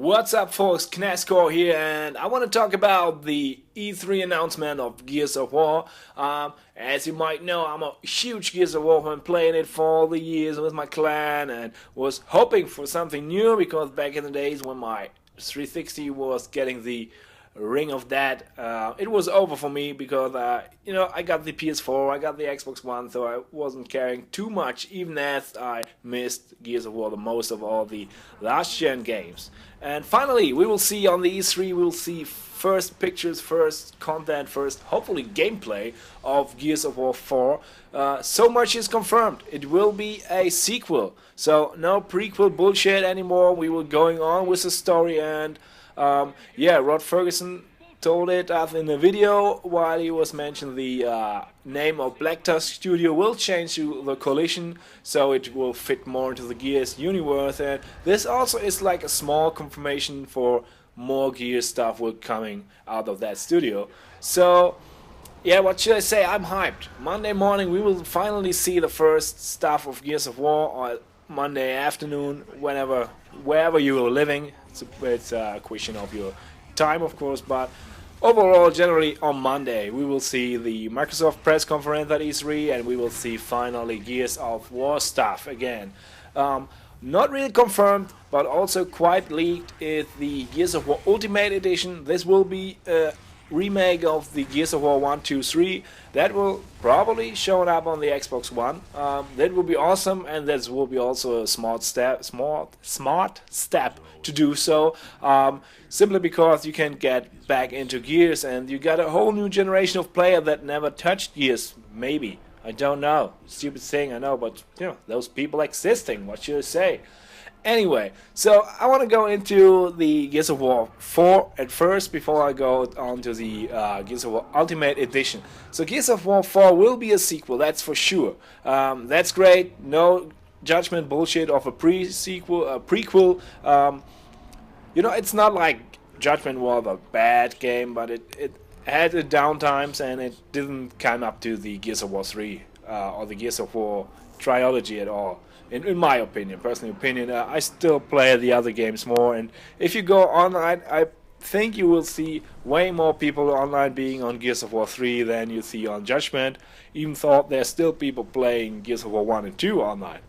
What's up, folks? Knastcore here, and I want to talk about the E3 announcement of Gears of War. As you might know, I'm a huge Gears of War fan, playing it for all the years with my clan, and was hoping for something new because back in the days when my 360 was getting the ring of that, it was over for me because I got the PS4, I got the Xbox One, so I wasn't caring too much, even as I missed Gears of War the most of all the last gen games. And finally, we will see on the E3, we will see first pictures, first content, first hopefully gameplay of Gears of War 4. So much is confirmed. It will be a sequel, so no prequel bullshit anymore. We will going on with the story, and Rod Ferguson told it in the video while he was mentioning the name of Black Tusk Studio will change to the Coalition, so it will fit more into the Gears universe. And this also is like a small confirmation for more Gears stuff will coming out of that studio. So yeah, what should I say? I'm hyped. Monday morning we will finally see the first stuff of Gears of War, or Monday afternoon, wherever you are living. It's a question of your time, of course, but overall, generally on Monday, we will see the Microsoft press conference at E3, and we will see finally Gears of War stuff again. Not really confirmed, but also quite leaked, is the Gears of War Ultimate Edition. This will be a remake of the Gears of War 1, 2, 3. That will probably show up on the Xbox One. That will be awesome, and this will be also a smart step to do so. Simply because you can get back into Gears, and you got a whole new generation of player that never touched Gears. Maybe, I don't know. Stupid thing, I know, but those people existing. What should I say? Anyway, so I want to go into the Gears of War 4 at first before I go on to the Gears of War Ultimate Edition. So Gears of War 4 will be a sequel, that's for sure. That's great, no judgment bullshit of a prequel. It's not like Judgment was a bad game, but it had its downtimes, and it didn't come up to the Gears of War 3 or the Gears of War trilogy at all. In my opinion, personal opinion, I still play the other games more, and if you go online, I think you will see way more people online being on Gears of War 3 than you see on Judgment, even though there's still people playing Gears of War 1 and 2 online.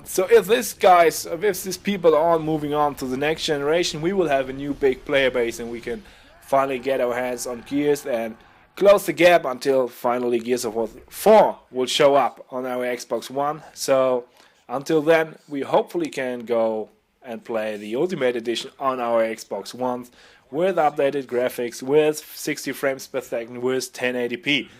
So if these people are moving on to the next generation, we will have a new big player base, and we can finally get our hands on Gears and close the gap until finally Gears of War 4 will show up on our Xbox One. So until then, we hopefully can go and play the Ultimate Edition on our Xbox One with updated graphics, with 60 frames per second, with 1080p.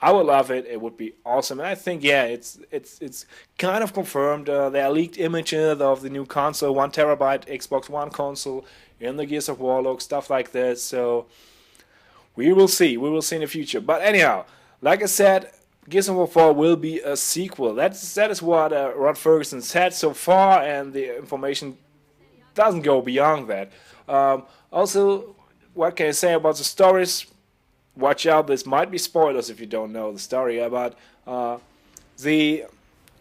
I would love it. It would be awesome. And I think, it's kind of confirmed. There are leaked images of the new console, 1 terabyte Xbox One console in the Gears of War look, stuff like that. So we will see. We will see in the future. But anyhow, like I said, Gears of War 4 will be a sequel. That is what Rod Ferguson said so far, and the information doesn't go beyond that. Also, what can I say about the stories? Watch out, this might be spoilers if you don't know the story about the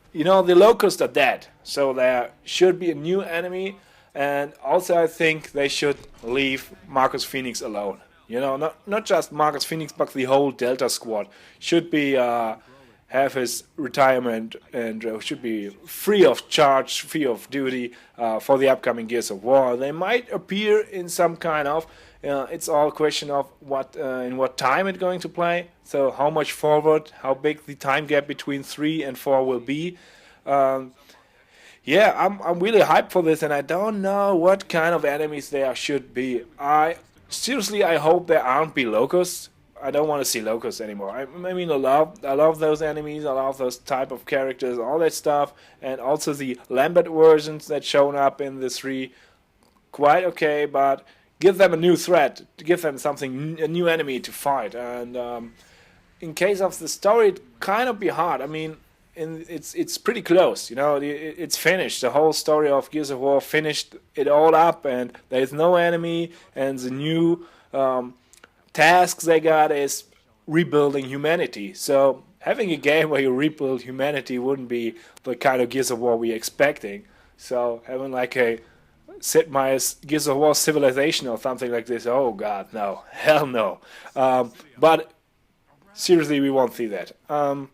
locusts are dead, so there should be a new enemy, and also I think they should leave Marcus Phoenix alone. Not just Marcus Phoenix, but the whole Delta Squad should be have his retirement, and should be free of charge, free of duty for the upcoming Gears of War. They might appear in some kind of. It's all a question of in what time it's going to play. So how much forward, how big the time gap between 3 and 4 will be. I'm really hyped for this, and I don't know what kind of enemies there should be. Seriously, I hope there aren't be locusts. I don't want to see locusts anymore. I love those enemies. I love those type of characters, all that stuff, and also the Lambert versions that shown up in the 3. Quite okay, but give them a new threat. Give them a new enemy to fight. And in case of the story, it kind of be hard. I mean, it's pretty close, it's finished. The whole story of Gears of War finished it all up, and there's no enemy, and the new tasks they got is rebuilding humanity. So having a game where you rebuild humanity wouldn't be the kind of Gears of War we're expecting. So having like a Sid Meier's Gears of War Civilization or something like this. Oh God, no, hell no. But seriously, we won't see that. I'm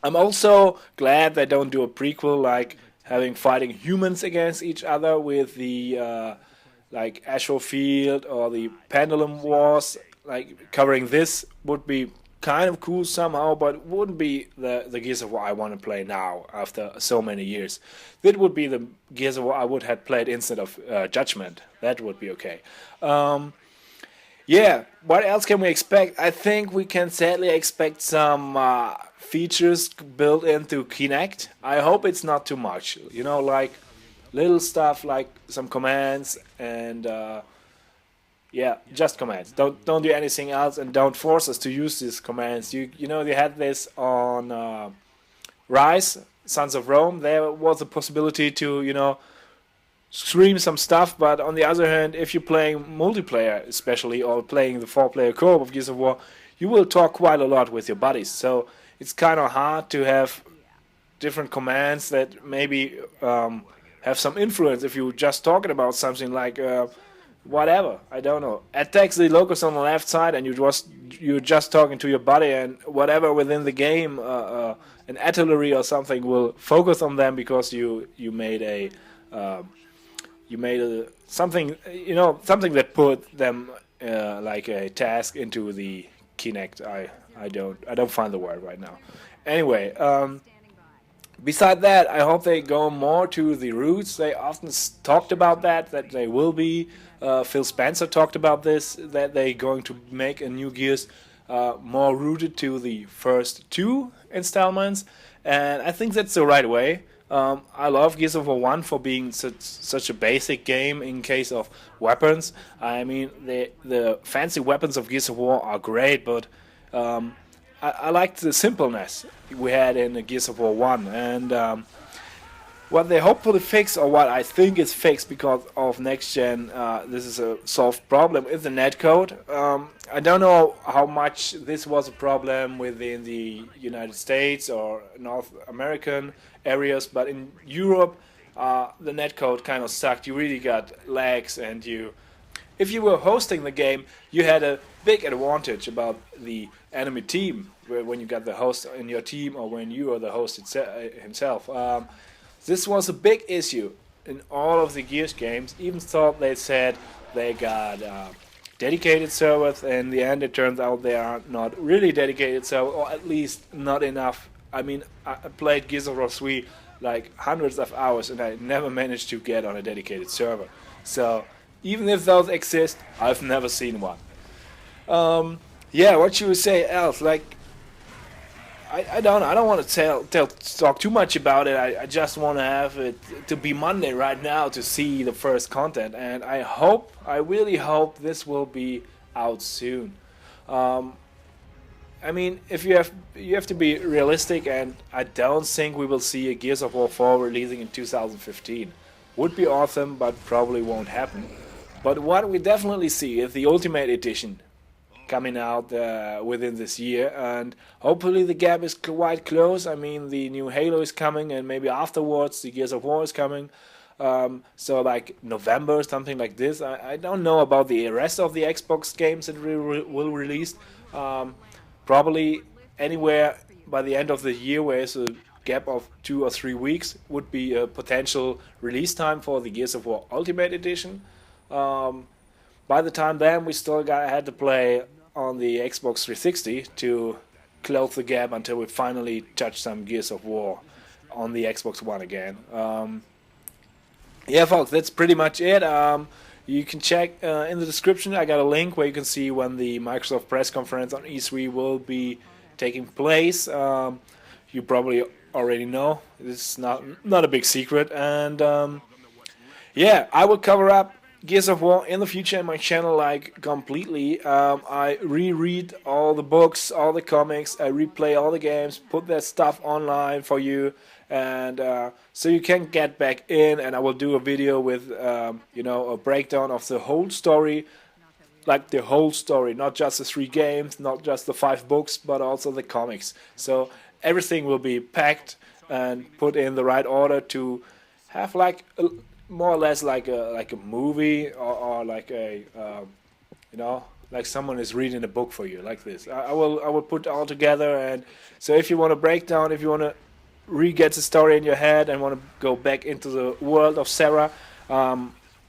also glad they don't do a prequel like having fighting humans against each other with the like Ashore Field or the Pendulum Wars. Like covering this would be kind of cool somehow, but wouldn't be the Gears of War I want to play now after so many years. That would be the Gears of War I would have played instead of Judgment. That would be okay. Yeah, what else can we expect? I think we can sadly expect some features built into Kinect. I hope it's not too much. You know, like little stuff like some commands and yeah, just commands. Don't do anything else, and don't force us to use these commands. You know, they had this on Rise, Sons of Rome. There was a possibility to, you know, stream some stuff, but on the other hand, if you're playing multiplayer especially, or playing the 4-player co-op of Gears of War, you will talk quite a lot with your buddies, so it's kind of hard to have different commands that maybe have some influence if you're just talking about something like whatever, I don't know, attacks the locals on the left side, and you're just talking to your buddy, and whatever within the game, an artillery or something will focus on them because you made a something, you know, something that put them like a task into the Kinect. I don't find the word right now. Anyway, beside that, I hope they go more to the roots. They often talked about that they will be. Phil Spencer talked about this, that they're going to make a new Gears more rooted to the first two installments, and I think that's the right way. I love Gears of War 1 for being such a basic game in case of weapons. I mean, the fancy weapons of Gears of War are great, but I liked the simpleness we had in Gears of War 1. And what they hopefully fix, or what I think is fixed because of next gen, this is a solved problem, is the netcode. I don't know how much this was a problem within the United States or North American areas, but in Europe, the netcode kind of sucked. You really got lags, and if you were hosting the game, you had a big advantage about the enemy team when you got the host in your team, or when you are the host himself. This was a big issue in all of the Gears games, even though they said they got dedicated servers. In the end, it turns out they are not really dedicated servers, or at least not enough. I mean, I played Gears of War 3 like hundreds of hours, and I never managed to get on a dedicated server. So even if those exist, I've never seen one. Yeah, what should we say else? Like, I don't want to talk too much about it. I just want to have it to be Monday right now to see the first content, and I really hope this will be out soon. I mean, if you have to be realistic, and I don't think we will see a Gears of War 4 releasing in 2015. Would be awesome, but probably won't happen. But what we definitely see is the Ultimate Edition coming out within this year, and hopefully the gap is quite close. I mean, the new Halo is coming, and maybe afterwards the Gears of War is coming. So like November, something like this. I don't know about the rest of the Xbox games that will release. Probably anywhere by the end of the year, where it's a gap of 2 or 3 weeks, would be a potential release time for the Gears of War Ultimate Edition. By the time then, we still had to play on the Xbox 360 to close the gap until we finally touch some Gears of War on the Xbox One again. Yeah, folks, that's pretty much it. You can check in the description. I got a link where you can see when the Microsoft press conference on E3 will be taking place. You probably already know. It's not a big secret. And yeah, I will cover up Gears of War in the future in my channel, like, completely. I reread all the books, all the comics, I replay all the games, put that stuff online for you, and so you can get back in, and I will do a video with you know, a breakdown of the whole story, like the whole story, not just the 3 games, not just the 5 books, but also the comics. So everything will be packed and put in the right order to have like more or less like a movie, or like a you know, like someone is reading a book for you, like this. I will put it all together, and so if you want to break down, if you want to re-get the story in your head and want to go back into the world of Sarah,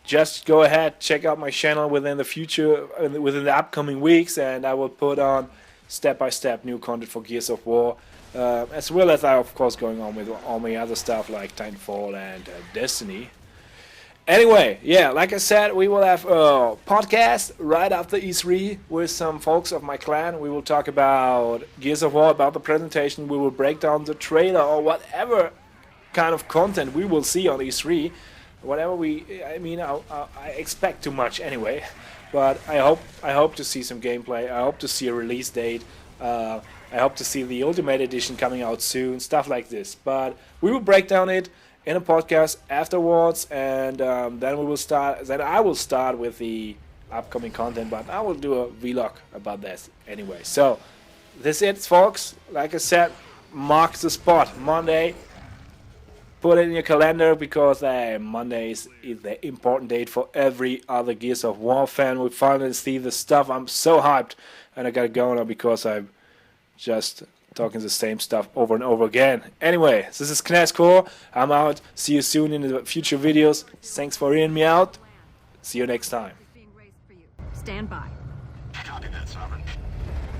just go ahead, check out my channel within the future, within the upcoming weeks, and I will put on step-by-step new content for Gears of War, as well as I, of course, going on with all my other stuff like Titanfall and Destiny. Anyway, yeah, like I said, we will have a podcast right after E3 with some folks of my clan. We will talk about Gears of War, about the presentation. We will break down the trailer or whatever kind of content we will see on E3. Whatever I expect too much anyway. But I hope to see some gameplay. I hope to see a release date. I hope to see the Ultimate Edition coming out soon, stuff like this. But we will break down it in a podcast afterwards, and then we will start. Then I will start with the upcoming content, but I will do a vlog about this anyway. So this is it, folks. Like I said, mark the spot, Monday. Put it in your calendar, because Monday is the important date for every other Gears of War fan. We finally see the stuff. I'm so hyped, and I gotta go now because I'm just talking the same stuff over and over again. Anyway, this is Knastcore. I'm out. See you soon in the future videos. Thanks for hearing me out. See you next time. Stand by.